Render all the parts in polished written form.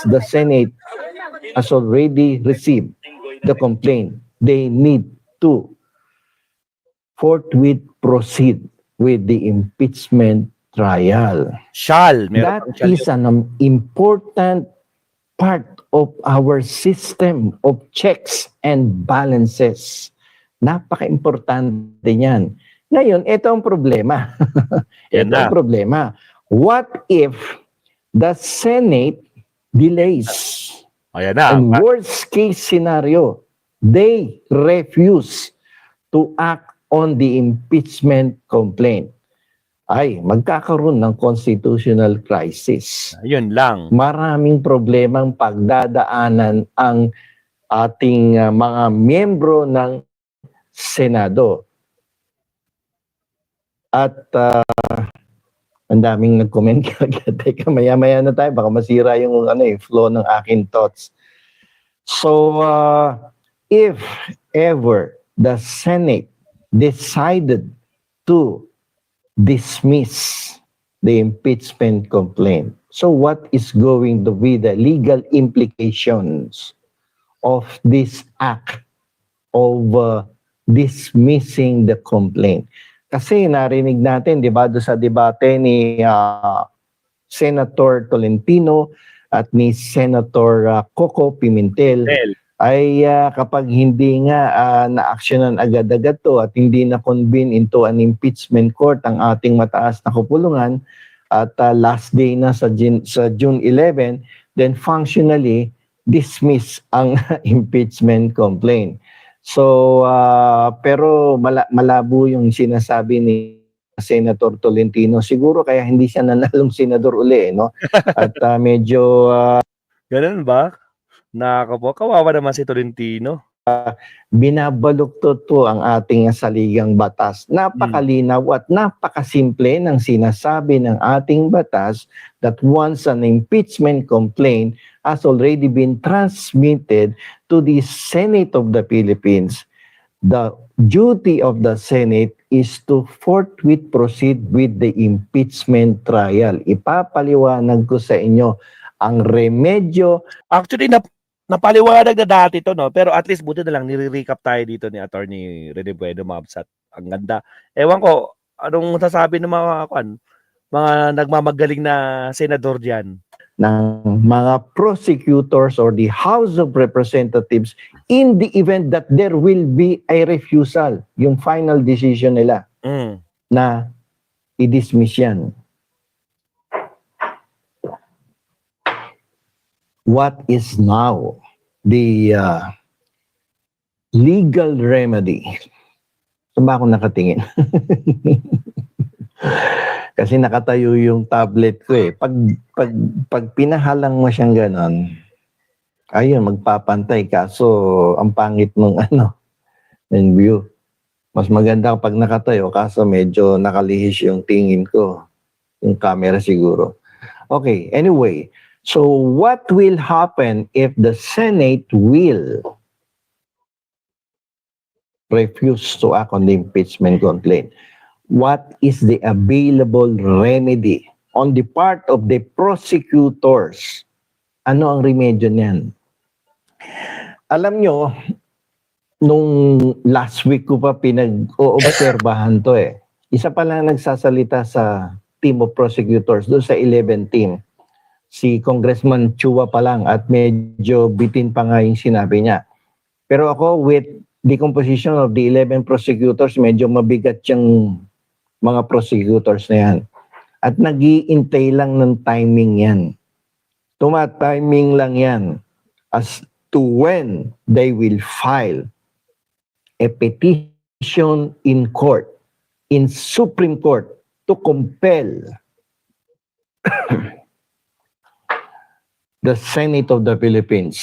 the Senate has already received the complaint, they need to forthwith proceed with the impeachment trial. Meron That pang shall is an important part of our system of checks and balances. Napaka-importante niyan. Ngayon, ito ang problema. Yan Ito ang na. problema. What if the Senate delays? Ayan na. And worst case scenario, they refuse to act on the impeachment complaint. Ay, magkakaroon ng constitutional crisis. Yun lang. Maraming problemang pagdadaanan ang ating mga miyembro ng Senado. At ang daming nag-comment. Teka, maya-maya na tayo. Baka masira yung flow ng aking thoughts. So, if ever the Senate decided to dismiss the impeachment complaint, so what is going to be the legal implications of this act of dismissing the complaint? Kasi narinig natin, di ba, doon sa debate ni Senator Tolentino at ni Senator Coco Pimentel, ay kapag hindi nga na-actionan agad-agad to at hindi na-convene into an impeachment court ang ating mataas na kupulungan at last day na sa June 11, then functionally dismiss ang impeachment complaint. So, pero malabo yung sinasabi ni Senator Tolentino. Siguro kaya hindi siya nanalong senador uli, no? At medyo... Ganun ba? Nakapo, kawawa naman si Tolentino. Binabaluktot po ang ating saligang batas. Napakalinaw at napakasimple ng sinasabi ng ating batas that once an impeachment complaint has already been transmitted to the Senate of the Philippines, the duty of the Senate is to forthwith proceed with the impeachment trial. Ipapaliwanag ko sa inyo ang remedyo. Actually, napaliwanag na dati to, no? Pero at least buti na lang nire-recap tayo dito ni Attorney Rene Bueno Mabsat. Ang ganda. Ewan ko, anong sasabi ng mga nagmamagaling na senador diyan? Ng mga prosecutors or the House of Representatives in the event that there will be a refusal, yung final decision nila na i-dismiss yan. What is now the legal remedy? Saan ba ako nakatingin? Kasi nakatayo yung tablet ko eh. Pag pinahalang mo siyang ganon, ayun, magpapantay ka. So, ang pangit nung ng view. Mas maganda kapag nakatayo, kaso medyo nakalihis yung tingin ko. Yung camera siguro. Okay, anyway. So, what will happen if the Senate will refuse to act on the impeachment complaint? What is the available remedy on the part of the prosecutors? Ano ang remedyo niyan? Alam nyo, nung last week ko pa pinag-oobserbahan to eh. Isa pa lang nagsasalita sa team of prosecutors, doon sa 11 team. Si Congressman Chua pa lang at medyo bitin pa nga yung sinabi niya. Pero ako, with the composition of the 11 prosecutors, medyo mabigat yung mga prosecutors na yan. At nag-iintay lang ng timing yan. Tuma-timing lang yan as to when they will file a petition in court, in Supreme Court, to compel the Senate of the Philippines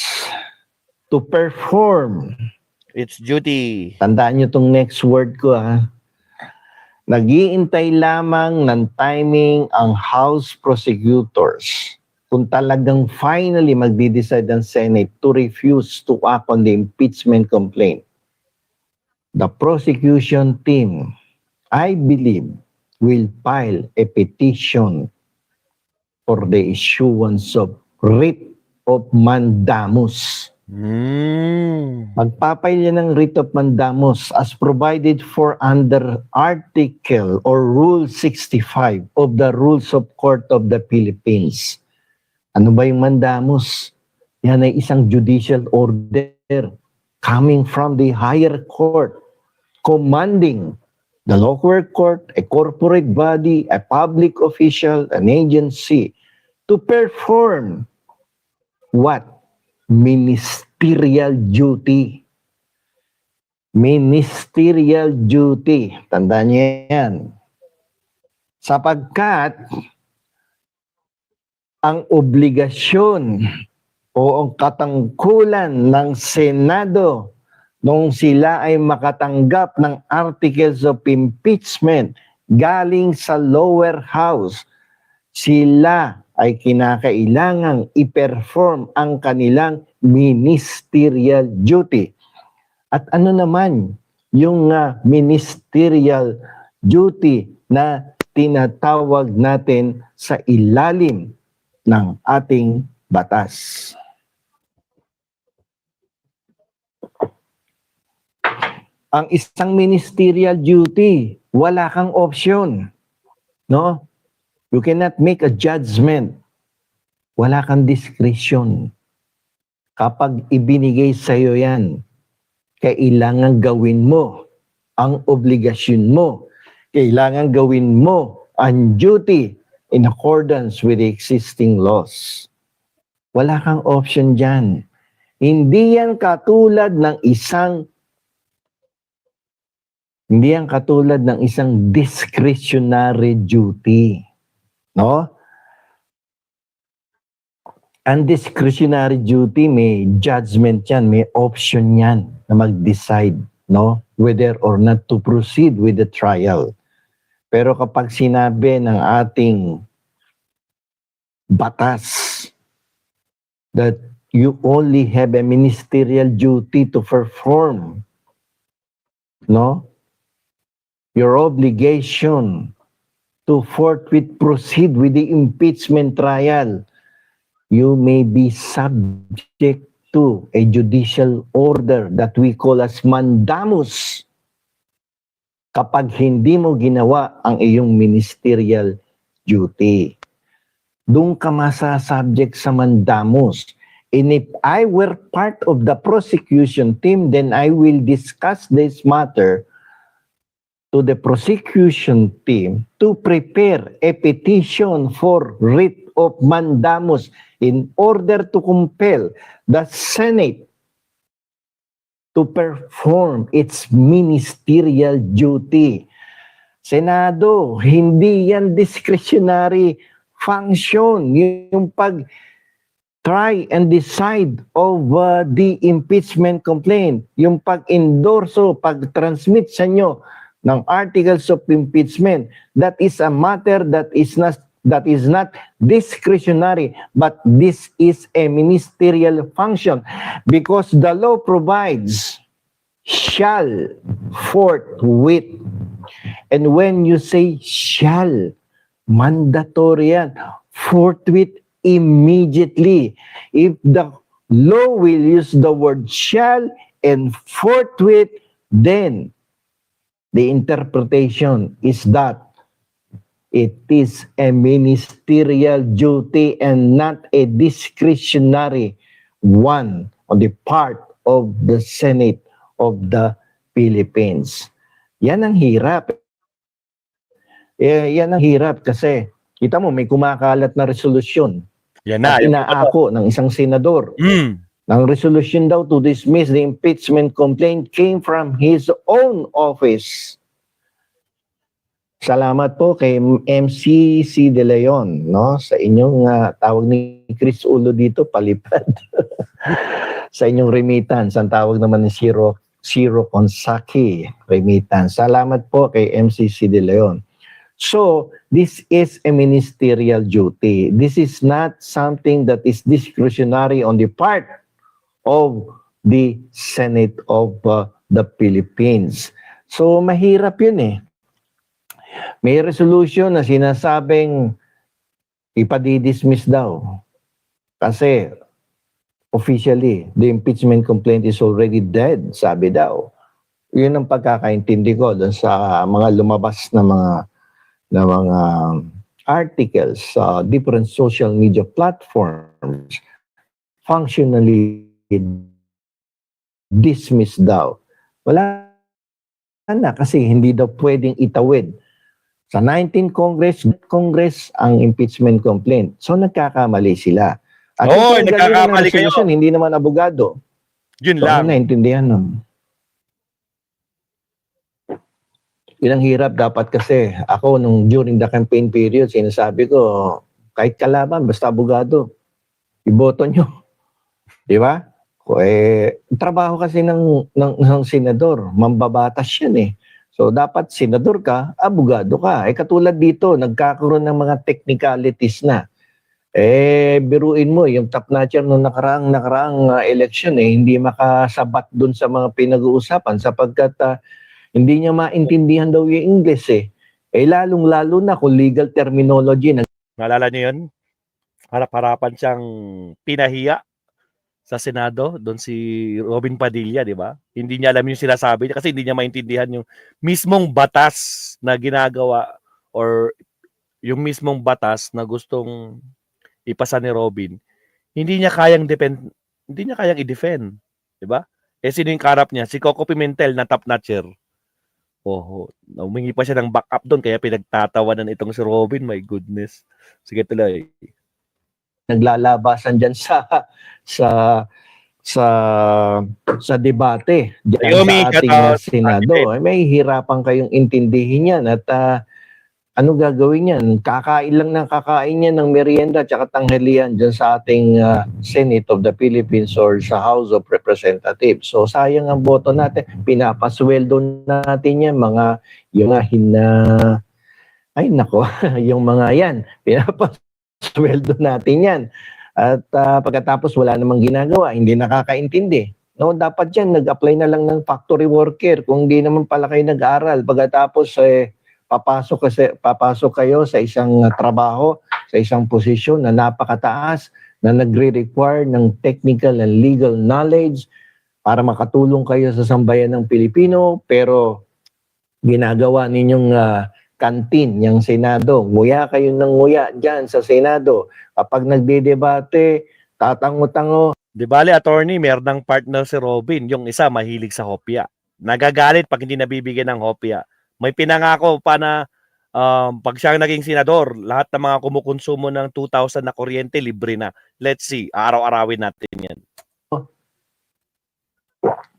to perform its duty. Tandaan nyo itong next word ko Nag-iintay lamang ng timing ang House prosecutors kung talagang finally magdi-decide ang Senate to refuse to act on the impeachment complaint. The prosecution team, I believe, will file a petition for the issuance of writ of mandamus. Magpapail yan ng writ of mandamus as provided for under Article or Rule 65 of the Rules of Court of the Philippines. Ano ba yung mandamus? Yan ay isang judicial order coming from the higher court, commanding the lower court, a corporate body, a public official, an agency, to perform what? Ministerial duty. Ministerial duty. Tandaan niyo yan. Sapagkat ang obligasyon o ang katangkulan ng Senado nung sila ay makatanggap ng articles of impeachment galing sa lower house, sila ay kinakailangang i-perform ang kanilang ministerial duty. At ano naman yung ministerial duty na tinatawag natin sa ilalim ng ating batas? Ang isang ministerial duty, wala kang option. No? You cannot make a judgment. Wala kang discretion. Kapag ibinigay sa iyo yan, kailangan gawin mo ang obligasyon mo. Kailangan gawin mo ang duty in accordance with the existing laws. Wala kang option dyan. Hindi yan katulad ng isang discretionary duty. No? Ang discretionary duty, may judgment yan, may option yan na mag-decide, no? Whether or not to proceed with the trial. Pero kapag sinabi ng ating batas that you only have a ministerial duty to perform, no? Your obligation to forthwith proceed with the impeachment trial, you may be subject to a judicial order that we call as mandamus kapag hindi mo ginawa ang iyong ministerial duty. Doon ka masasubject sa mandamus. And if I were part of the prosecution team, then I will discuss this matter to the prosecution team to prepare a petition for writ of mandamus in order to compel the Senate to perform its ministerial duty. Senado, hindi yan discretionary function. Yung pag-try and decide of the impeachment complaint, yung pag-endorso, pag-transmit sa inyo ng articles of impeachment, that is a matter that is not discretionary, but this is a ministerial function because the law provides shall forthwith. And when you say shall, mandatory yan, forthwith, immediately. If the law will use the word shall and forthwith, then the interpretation is that it is a ministerial duty and not a discretionary one on the part of the Senate of the Philippines. Yan ang hirap. Yan ang hirap kasi kita mo may kumakalat na resolusyon. Yan na. At inaako ng isang senador. Ang resolution daw to dismiss the impeachment complaint came from his own office. Salamat po kay MCC De Leon, no? Sa inyong tawag ni Chris Ulo dito, palipad. Sa inyong remittance, ang tawag naman ni Shiro Konsaki, remittance. Salamat po kay MCC De Leon. So, this is a ministerial duty. This is not something that is discretionary on the part of the Senate of the Philippines. So, mahirap yun eh. May resolution na sinasabing ipadidismiss daw. Kasi officially, the impeachment complaint is already dead, sabi daw. Yun ang pagkakaintindi ko doon sa mga lumabas na mga articles sa different social media platforms, functionally dismissed daw. Wala na kasi hindi daw pwedeng itawid sa 19th Congress ang impeachment complaint. So nagkakamali sila. At Oo, ito ang galing nagkakamali ng resolusyon, kayo. hindi naman abogado. Yun So lang. ano naintindihan nun? Yun ang hirap dapat kasi ako during the campaign period, sinasabi ko, kahit kalaban, basta abogado, iboto nyo. Di ba? Trabaho kasi ng senador, mambabatas yan eh. So dapat senador ka, abogado ka. Katulad dito, nagkakaroon ng mga technicalities na. Biruin mo, yung top notcher nung nakaraang election hindi makasabat dun sa mga pinag-uusapan sapagkat hindi niya maintindihan daw yung English lalong-lalo na kung legal terminology. Naalala niyo yun? Harap-harapan siyang pinahiya sa Senado, doon si Robin Padilla, di ba? Hindi niya alam yung sinasabi kasi hindi niya maintindihan yung mismong batas na ginagawa or yung mismong batas na gustong ipasa ni Robin. Hindi niya kayang i-defend, di ba? Sino yung karap niya? Si Coco Pimentel na top notcher. Humingi pa siya ng backup doon kaya pinagtatawanan itong si Robin. My goodness. Sige tuloy. Naglalabasan diyan sa debate diyan sa ating Senado. May hirapan kayong intindihin yan at ano gagawin yan? Kakain lang ng merienda at tanghalian dyan sa ating Senate of the Philippines or sa House of Representatives. So sayang ang boto natin. Pinapasweldo natin yan. Yung mga yan. Pinapasweldo natin yan. At pagkatapos wala namang ginagawa, hindi nakakaintindi. No, dapat yan, nag-apply na lang ng factory worker kung hindi naman pala kayo nag-aral. Pagkatapos papasok kayo sa isang trabaho, sa isang posisyon na napakataas, na nagre-require ng technical and legal knowledge para makatulong kayo sa sambayan ng Pilipino, pero ginagawa ninyong kantin, yung Senado. Nguya kayo ng nguya dyan sa Senado. Kapag nagdedebate, tatango-tango. Di bale, attorney, meron ng partner si Robin. Yung isa, mahilig sa hopya. Nagagalit pag hindi nabibigyan ng hopya. May pinangako pa na pag siya naging senador, lahat ng mga kumukonsumo ng 2,000 na kuryente, libre na. Let's see, araw-arawin natin yan.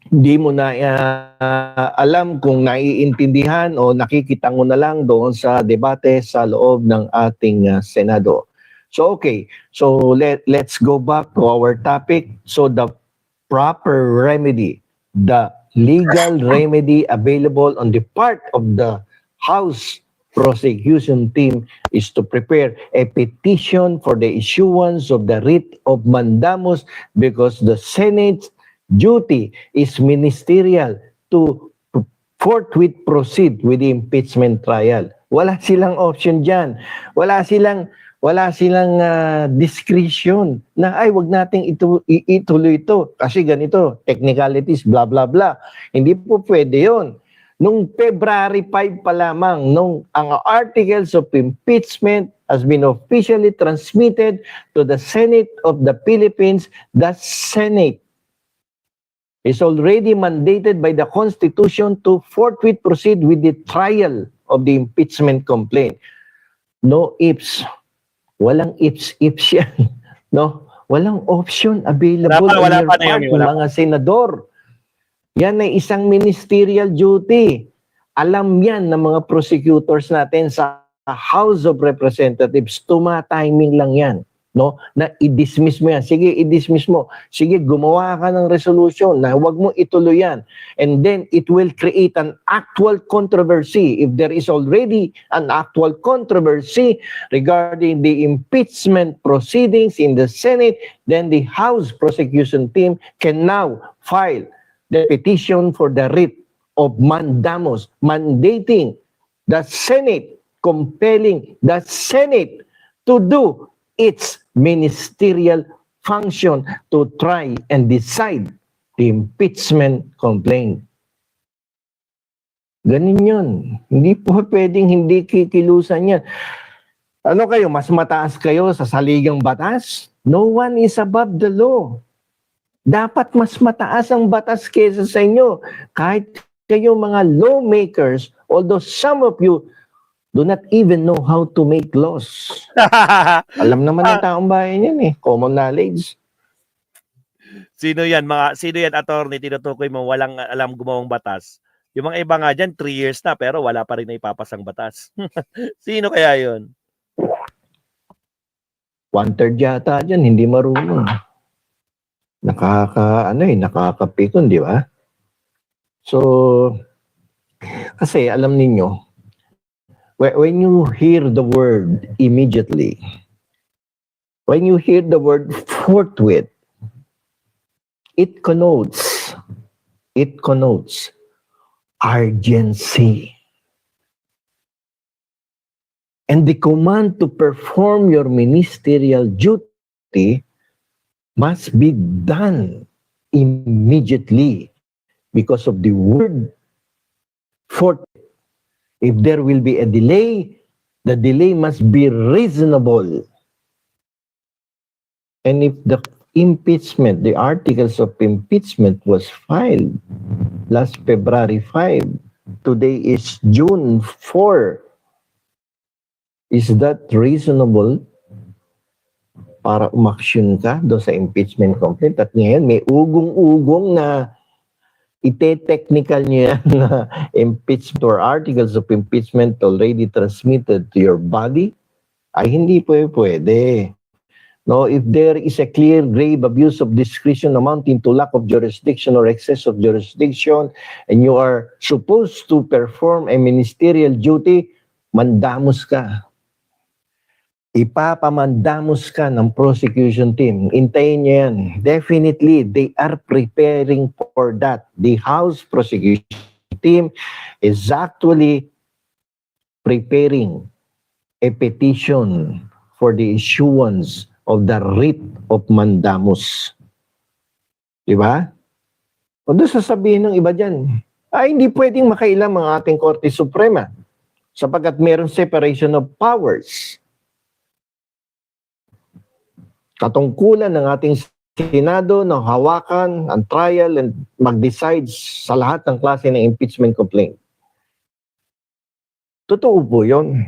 Hindi mo na alam kung naiintindihan o nakikita mo na lang doon sa debate sa loob ng ating Senado. So okay, so let's go back to our topic. So the proper remedy, the legal remedy available on the part of the House prosecution team is to prepare a petition for the issuance of the writ of mandamus because the Senate's duty is ministerial to forthwith proceed with the impeachment trial. Wala silang option dyan. Wala silang discretion na wag nating ituloy ito kasi ganito, technicalities, blah blah blah. Hindi po pwede yun. Nung February 5 pa lamang, nung ang articles of impeachment has been officially transmitted to the Senate of the Philippines, the Senate is already mandated by the Constitution to forthwith proceed with the trial of the impeachment complaint. No ifs. Walang ifs yan. No? Walang option available wala on pa your na part, mga senador. Yan ay isang ministerial duty. Alam yan ng mga prosecutors natin sa House of Representatives. Tuma-timing lang yan. No, na i-dismiss mo yan. Sige, i-dismiss mo. Sige, gumawa ka ng resolution na huwag mo ituloy yan. And then, it will create an actual controversy. If there is already an actual controversy regarding the impeachment proceedings in the Senate, then the House prosecution team can now file the petition for the writ of mandamus, mandating the Senate, compelling the Senate to do its ministerial function to try and decide the impeachment complaint. Ganun yun. Hindi po pwedeng hindi kikilusan yan. Ano kayo, mas mataas kayo sa saligang batas? No one is above the law. Dapat mas mataas ang batas kaysa sa inyo. Kahit kayo mga lawmakers, although some of you do not even know how to make laws. Alam naman ng taong bayan yan eh. Common knowledge. Sino yan, attorney, tinutukoy mo, walang alam gumawang batas. Yung mga iba nga dyan, 3 years na, pero wala pa rin na ipapasang batas. Sino kaya yun? 1/3 yata dyan, hindi marunong. Nakakapikon, di ba? So, kasi alam ninyo, when you hear the word immediately, when you hear the word forthwith, it connotes urgency. And the command to perform your ministerial duty must be done immediately because of the word forthwith. If there will be a delay, the delay must be reasonable. And if the impeachment, the articles of impeachment was filed last February 5, today is June 4, is that reasonable para umaksyon ka doon sa impeachment complaint? At ngayon, may ugong-ugong na ite-technical niya na impeachment or articles of impeachment already transmitted to your body? Ay, hindi pwede. No, if there is a clear, grave abuse of discretion amounting to lack of jurisdiction or excess of jurisdiction, and you are supposed to perform a ministerial duty, mandamos ka. Ipapamandamos ka ng prosecution team. Intayin niyo yan. Definitely, they are preparing for that. The House prosecution team is actually preparing a petition for the issuance of the writ of mandamus. Diba? O doon sasabihin ng iba dyan, ay hindi pwedeng makailam ang ating Korte Suprema sapagkat meron separation of powers. Katungkulan ng ating Senado na hawakan ang trial and mag-decide sa lahat ng klase ng impeachment complaint. Totoo po yun.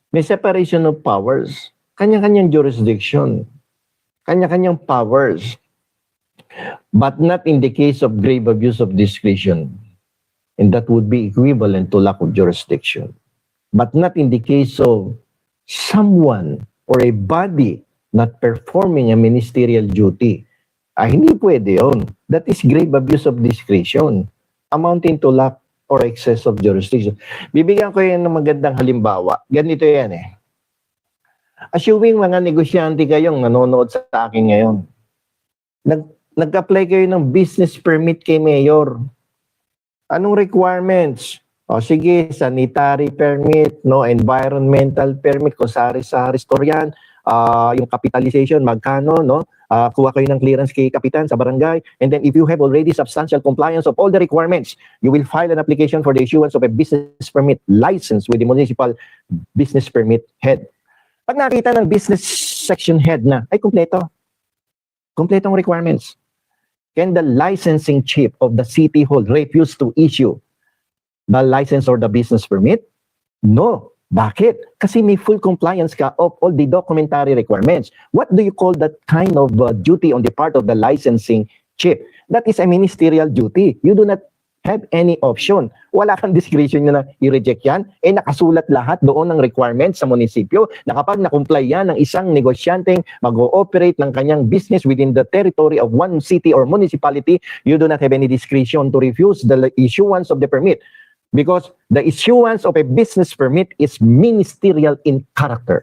May separation of powers. Kanya-kanyang jurisdiction. Kanya-kanyang powers. But not in the case of grave abuse of discretion. And that would be equivalent to lack of jurisdiction. But not in the case of someone or a body not performing a ministerial duty. Hindi pwede yun. That is grave abuse of discretion, amounting to lack or excess of jurisdiction. Bibigyan ko yan ng magandang halimbawa. Ganito yan eh. Assuming mga negosyante kayong nanonood sa akin ngayon, nag-apply kayo ng business permit kay Mayor. Anong requirements? O sige, sanitary permit, no, environmental permit, kung sari-sari store yan, yung capitalization, magkano, no? Kuha kayo ng clearance kay kapitan sa barangay. And then if you have already substantial compliance of all the requirements, you will file an application for the issuance of a business permit license with the municipal business permit head. Pag nakita ng business section head na, ay kumpleto. Kumpletong requirements. Can the licensing chief of the city hall refuse to issue the license or the business permit? No. Bakit? Kasi may full compliance ka of all the documentary requirements. What do you call that kind of duty on the part of the licensing chief? That is a ministerial duty. You do not have any option. Wala kang discretion na i-reject yan. Nakasulat lahat doon ng requirements sa munisipyo na kapag na-comply yan ng isang negosyanteng mag-ooperate ng kanyang business within the territory of one city or municipality, you do not have any discretion to refuse the issuance of the permit. Because the issuance of a business permit is ministerial in character.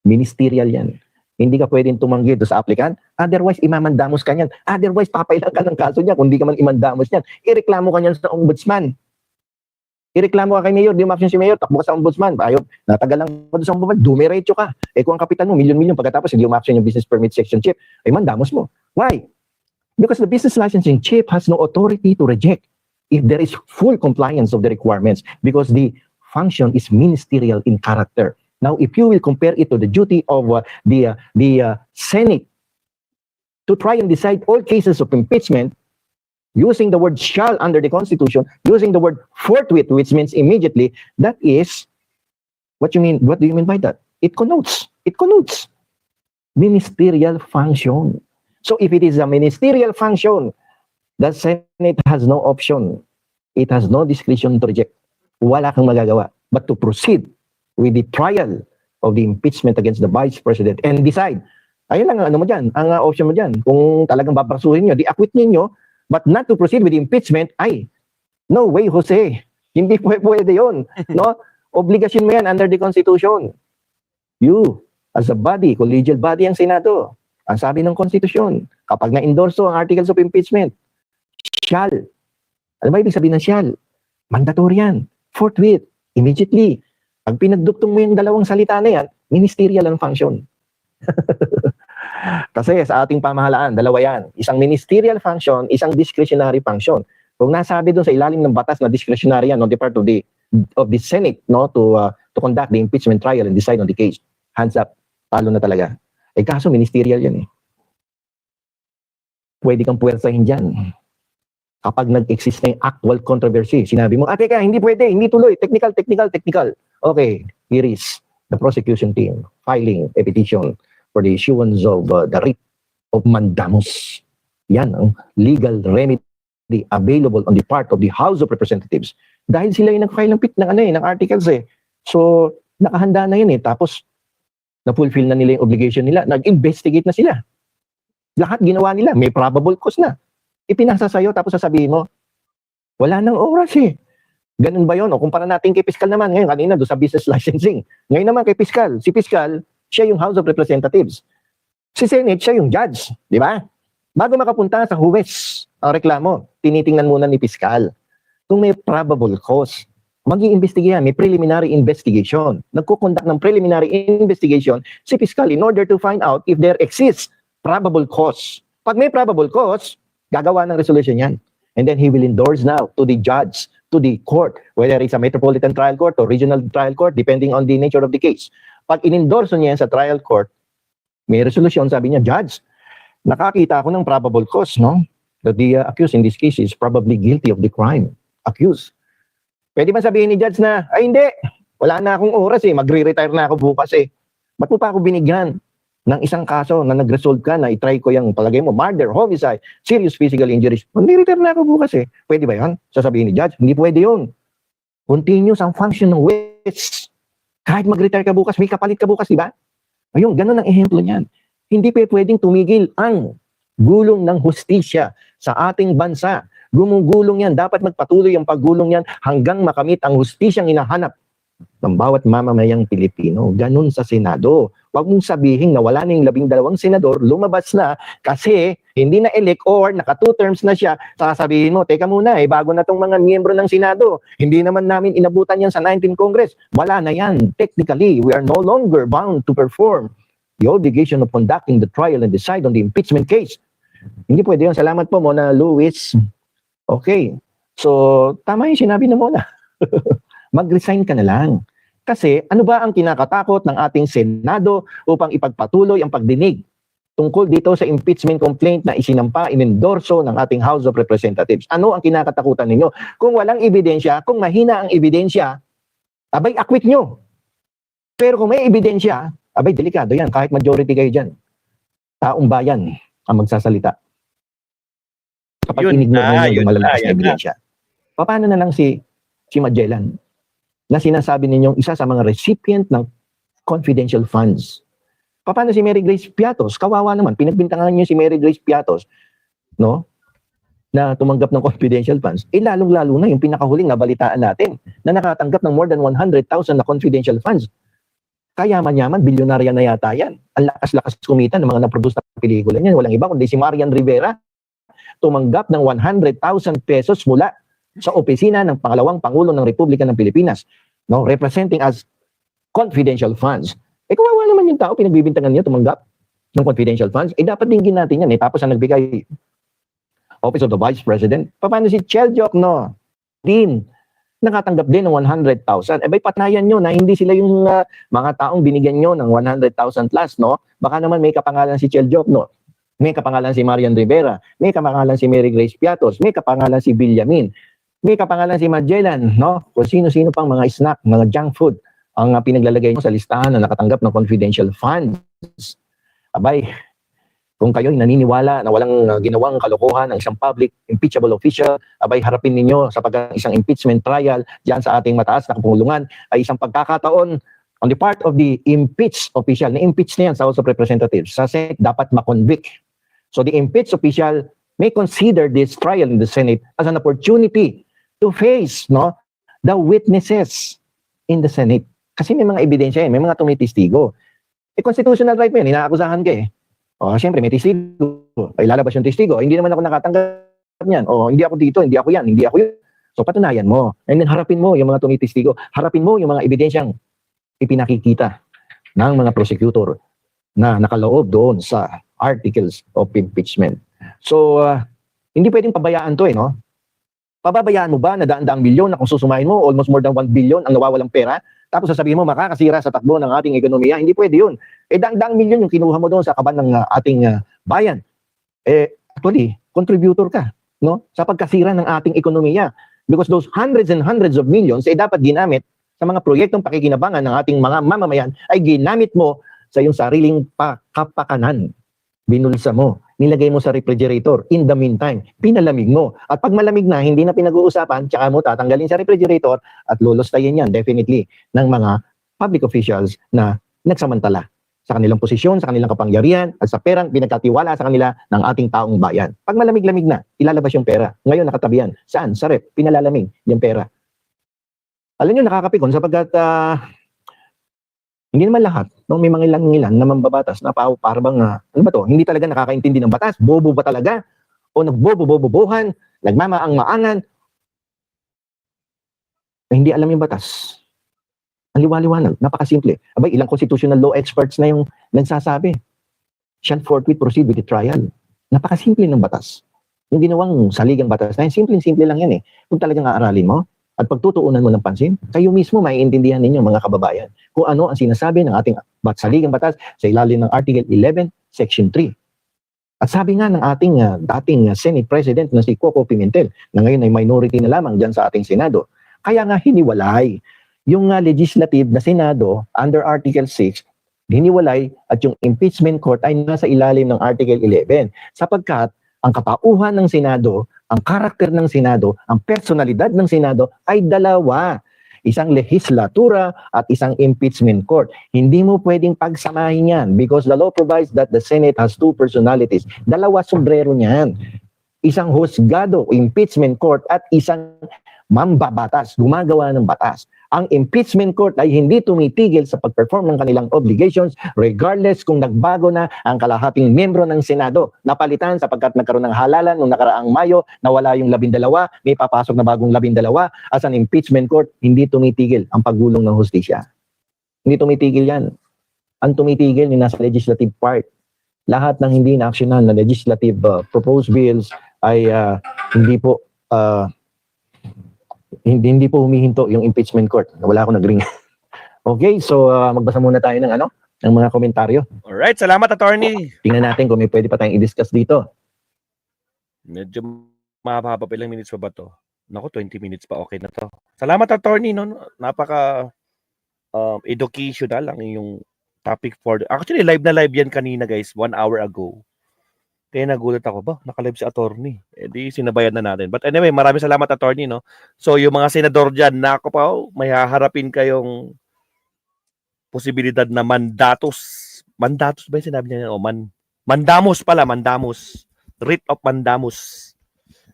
Ministerial yan. Hindi ka pwedeng tumanggi doon sa applicant. Otherwise, imamandamos ka niyan. Otherwise, papailan ka ng kaso niya kung hindi ka man imandamos niyan. Ireklamo ka niyan sa ombudsman. Ireklamo ka kay Mayor, di umaksyon si Mayor, takbo ka sa ombudsman. Ayop, natagal lang ka doon sa ombudsman, dumiretso ka. Eh kung ang kapitan mo, milyon-milyon pagkatapos hindi umaksyon yung business permit section chief, ay mandamos mo. Why? Because the business licensing chief has no authority to reject if there is full compliance of the requirements because the function is ministerial in character. Now, if you will compare it to the duty of the Senate to try and decide all cases of impeachment, using the word shall under the Constitution, using the word forthwith, which means immediately, that is, what you mean? What do you mean by that? It connotes ministerial function. So if it is a ministerial function, the Senate has no option. It has no discretion to reject. Wala kang magagawa but to proceed with the trial of the impeachment against the Vice President and decide. Ayun lang ang ano mo dyan, ang option mo dyan. Kung talagang babrasuhin nyo, di-acquit ninyo, but not to proceed with impeachment, ay, no way, Jose. Hindi pwede yun. No? Obligasyon mo yan under the Constitution. You, as a body, collegial body ang Senado, ang sabi ng Constitution, kapag na-endorso ang articles of impeachment, shall. Ano ba ibig sabihin ng shall? Mandatory yan. Forthwith. Immediately. Pag pinagduktong mo yung dalawang salita na yan, ministerial ang function. Kasi sa ating pamahalaan, dalawa yan. Isang ministerial function, isang discretionary function. Kung nasabi doon sa ilalim ng batas na discretionary yan on the part of the Senate, no, to conduct the impeachment trial and decide on the case, hands up, talo na talaga. Eh kaso ministerial yan eh. Pwede kang puwersahin dyan. Kapag nag-exist na yung actual controversy, sinabi mo, teka, hindi pwede, hindi tuloy, technical. Okay, here is the prosecution team filing a petition for the issuance of the writ of mandamus. Yan ang legal remedy available on the part of the House of Representatives. Dahil sila yung nag-file ng articles eh. So, nakahanda na yun eh. Tapos, na-fulfill na nila yung obligation nila. Nag-investigate na sila. Lahat ginawa nila. May probable cause na. Ipinasa sa'yo tapos sasabihin mo, wala nang oras eh. Ganun ba yun? O kumpara natin kay Piskal naman. Ngayon, kanina doon sa business licensing. Ngayon naman kay Piskal. Si Piskal, siya yung House of Representatives. Si Senate, siya yung judge. Di ba? Bago makapunta sa huwes ang reklamo, tinitingnan muna ni Piskal. Kung may probable cause, mag-iimbestiga yan. May preliminary investigation. Nagkukonduct ng preliminary investigation si Piskal in order to find out if there exists probable cause. Pag may probable cause, gagawa ng resolution yan. And then he will endorse now to the judge, to the court, whether it's a metropolitan trial court or regional trial court, depending on the nature of the case. Pag in-endorse niya yan sa trial court, may resolution, sabi niya, judge, nakakita ako ng probable cause, no? That the accused in this case is probably guilty of the crime. Accused. Pwede ba sabihin ni judge na, ay hindi, wala na akong oras eh, magre-retire na ako bukas eh. Ba't mo pa ako binigyan ng isang kaso na nag-resolve ka na i-try ko yung palagay mo, murder, homicide, serious physical injuries. Mag-retire na ako bukas eh. Pwede ba yan? Sasabihin ni judge, hindi pwede yun. Continuous ang function ng witness. Kahit mag-retire ka bukas, may kapalit ka bukas, di ba? Ayun, ganun ang ehemplo niyan. Hindi pwedeng tumigil ang gulong ng hustisya sa ating bansa. Gumugulong yan. Dapat magpatuloy ang paggulong yan hanggang makamit ang hustisyang hinahanap ng bawat mamamayang Pilipino. Ganun sa Senado. Huwag mong sabihin na wala na yung 12 senador, lumabas na kasi hindi na elect or naka 2 terms na siya. Sasabihin mo, teka muna bago na tong mga miyembro ng Senado. Hindi naman namin inabutan yan sa 19th Congress. Wala na yan. Technically, we are no longer bound to perform the obligation of conducting the trial and decide on the impeachment case. Hindi pwede yun. Salamat po, Mona Luis. Okay. So, tama yung sinabi na Mona. Mag-resign ka na lang. Kasi ano ba ang kinakatakot ng ating Senado upang ipagpatuloy ang pagdinig tungkol dito sa impeachment complaint na isinampa, inendorso ng ating House of Representatives? Ano ang kinakatakutan ninyo? Kung walang ebidensya, kung mahina ang ebidensya, abay, acquit nyo. Pero kung may ebidensya, abay, delikado yan. Kahit majority kayo dyan. Taong bayan ang magsasalita. Kapag inignore ninyo yung malalakas na ebidensya. Paano na lang si Magellan na sinasabi ninyong isa sa mga recipient ng confidential funds? Paano si Mary Grace Piatos? Kawawa naman, pinagbintangan niyo si Mary Grace Piatos, no? Na tumanggap ng confidential funds. Lalong-lalo na yung pinakahuling nabalitaan natin na nakatanggap ng more than 100,000 na confidential funds. Kayaman-yaman, bilyonarya na yata yan. Ang lakas-lakas kumita ng mga naproduce na pelikula niyan. Walang iba kundi si Marian Rivera tumanggap ng 100,000 pesos mula sa opisina ng pangalawang Pangulo ng Republika ng Pilipinas, no, representing as confidential funds. Kawawa naman yung tao, pinagbibintangan niya tumanggap ng confidential funds. Dapat dinggin natin yan. Tapos ang nagbigay, Office of the Vice President, paano si Chel Diokno? Din, nakatanggap din ng 100,000. Bay, patayan nyo na hindi sila yung mga taong binigyan nyo ng 100,000 plus, no? Baka naman may kapangalan si Chel Diokno, may kapangalan si Marian Rivera, may kapangalan si Mary Grace Piatos, may kapangalan si Villamin, may kapangalan si Magellan, no? Kung sino-sino pang mga snack, mga junk food ang pinaglalagay mo sa listahan na nakatanggap ng confidential funds. Abay, kung kayo'y naniniwala na walang ginawang kalokohan ng isang public impeachable official, abay harapin ninyo sa isang impeachment trial diyan sa ating mataas na kapungulungan ay isang pagkakataon on the part of the impeached official, na-impeach na yan sa House of Representatives, sa Senate dapat makonvict. So the impeached official may consider this trial in the Senate as an opportunity to face, no, the witnesses in the Senate. Kasi may mga ebidensya yan, may mga tumitistigo. Constitutional right mo yan, inaakusahan ka eh. O, siyempre, may testigo. Ay, lalabas yung testigo. Hindi naman ako nakatanggap niyan. O, hindi ako dito, hindi ako yan, hindi ako yun. So, patunayan mo. And then, harapin mo yung mga tumitistigo. Harapin mo yung mga ebidensyang ipinakikita ng mga prosecutor na nakaloob doon sa articles of impeachment. So, hindi pwedeng pabayaan to eh, no? Pababayaan mo ba na daan-daang milyon na kung susumahin mo, almost more than 1 billion ang nawawalang pera? Tapos sasabihin mo, makakasira sa takbo ng ating ekonomiya. Hindi pwede yun. Daang-daang milyon yung kinuha mo doon sa kaban ng ating bayan. Actually, contributor ka, no, sa pagkasira ng ating ekonomiya. Because those hundreds and hundreds of millions dapat ginamit sa mga proyektong pakikinabangan ng ating mga mamamayan ay ginamit mo sa iyong sariling kapakanan. Binulsa mo, nilagay mo sa refrigerator. In the meantime, pinalamig mo. At pag malamig na, hindi na pinag-uusapan, tsaka mo tatanggalin sa refrigerator at lulustayin yan, definitely, ng mga public officials na nagsamantala sa kanilang posisyon, sa kanilang kapangyarihan, at sa perang pinagkatiwala sa kanila ng ating taong bayan. Pag malamig-lamig na, ilalabas yung pera. Ngayon, nakatabi yan. Saan? Sa rep. Pinalalamig yung pera. Alam nyo, nakakapikon sapagkat hindi naman lahat, no, may mga ilan na mambabatas na parang ano ba to, hindi talaga nakakaintindi ng batas, bobo ba talaga? O nagbobo-bobohan, nagmamaang-maangan, na hindi alam yung batas. Ang liwaliwanag, napakasimple. Abay, ilang constitutional law experts na yung nagsasabi. Shall forthwith proceed with the trial. Napakasimple ng batas. Yung ginawang saligang batas na yun, simple-simple lang yan eh. Kung talagang aaralin mo, at pagtutuunan mo ng pansin, kayo mismo maiintindihan ninyo mga kababayan kung ano ang sinasabi ng ating saligang batas sa ilalim ng Article 11, Section 3. At sabi nga ng ating dating Senate President na si Coco Pimentel, na ngayon ay minority na lamang dyan sa ating Senado, kaya nga hiniwalay yung legislative na Senado under Article 6, hiniwalay at yung impeachment court ay nasa ilalim ng Article 11 sapagkat ang katauhan ng Senado, ang karakter ng Senado, ang personalidad ng Senado ay dalawa. Isang legislatura at isang impeachment court. Hindi mo pwedeng pagsamahin yan because the law provides that the Senate has two personalities. Dalawa sombrero niyan. Isang husgado, impeachment court at isang mambabatas, gumagawa ng batas. Ang impeachment court ay hindi tumitigil sa pag-perform ng kanilang obligations regardless kung nagbago na ang kalahating membro ng Senado. Napalitan sapagkat nagkaroon ng halalan noong nakaraang Mayo, nawala yung 12, may papasok na bagong 12. As an impeachment court, hindi tumitigil ang paggulong ng hustisya. Hindi tumitigil yan. Ang tumitigil yung nasa legislative part. Lahat ng hindi na-actionan na legislative proposed bills ay hindi po hindi po humihinto yung impeachment court. Wala akong nag-ring. Okay, so magbasa muna tayo ng mga komentaryo. Alright, salamat attorney. Tingnan natin kung may pwede pa tayong i-discuss dito. Medyo mahaba pa ilang minutes pa ba to? Naku, 20 minutes pa, okay na to. Salamat attorney, no? Napaka educational ang yung topic for... Actually, live na live yan kanina guys, 1 hour ago. Kaya nagulat ako, ba, naka-live si attorney. Di sinabayan na natin. But anyway, maraming salamat attorney, no? So, yung mga senador dyan, nako pa, may haharapin kayong posibilidad na mandatos. Mandatos ba yung sinabi niya? O, mandamus pala, mandamus. Writ of mandamus.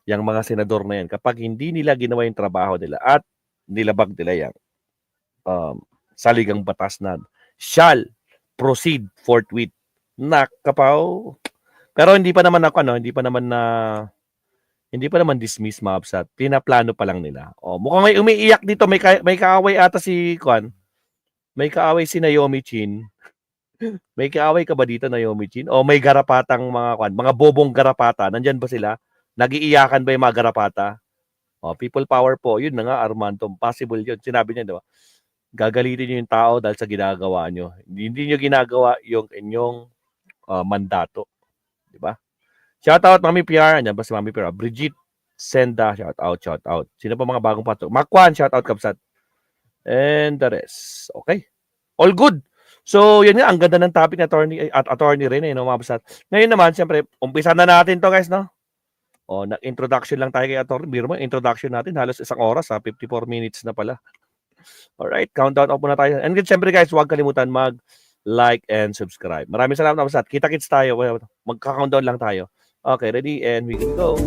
Yung mga senador na yan. Kapag hindi nila ginawa yung trabaho nila at nilabag nila yung saligang batas na shall proceed forthwith. Nakapaw. Pero hindi pa naman ako, hindi pa naman na Hindi pa naman dismiss, mga absat. Pinaplano pa lang nila. O, mukhang may umiiyak dito. May kaaway ata si Kwan. May kaaway si Naomi Chin. May kaaway ka ba dito, Naomi Chin? O may garapatang mga Kwan, mga bobong garapata. Nandyan ba sila? Nagiiyakan ba yung mga garapata? O, people power po. Yun na nga, Armando. Possible yun. Sinabi niya, di ba? Gagalitin niyo yung tao dahil sa ginagawa niyo. Hindi niyo ginagawa yung inyong mandato. Di ba? Shout out, Mami PR. Yan ba si Mami PR? Brigitte Senda. Shout out, shout out. Sino pa mga bagong pato? Makwan, shout out, Kapsat. And the rest. Okay. All good. So, yun nga. Ang ganda ng topic at attorney rin, no, mga Kapsat. Ngayon naman, siyempre, umpisa na natin to, guys, no? O, nag-introduction lang tayo kay attorney. Biro mo, introduction natin. Halos isang oras, 54 minutes na pala. Alright, countdown off muna tayo. And siyempre, guys, huwag kalimutan mag-like and subscribe. Maraming salamat, Kapsat. Kita-kits tayo. Magka-countdown lang tayo. Okay, ready? And we can go.